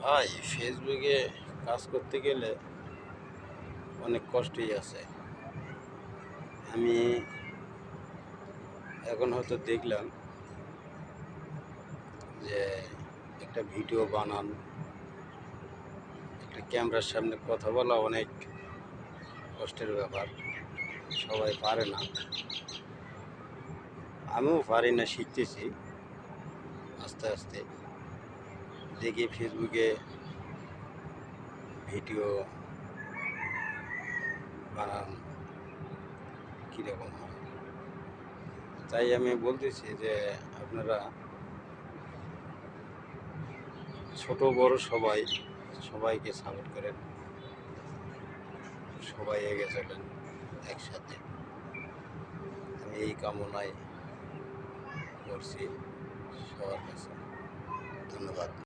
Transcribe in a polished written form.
ভাই, ফেসবুকে কাজ করতে গেলে অনেক কষ্টই আছে। আমি এখন হয়তো দেখলাম যে একটা ভিডিও বানান, একটা ক্যামেরার সামনে কথা বলা অনেক কষ্টের ব্যাপার। সবাই পারে না, আমিও পারি না, শিখতেছি আস্তে আস্তে। দেখি ফেসবুকে ভিডিও বানান কীরকম হয়। তাই আমি বলতেছি যে আপনারা ছোট বড় সবাইকে সাপোর্ট করেন, সবাই এগিয়ে চলেন একসাথে। আমি এই কামনাই করছি সবার কাছে। ধন্যবাদ।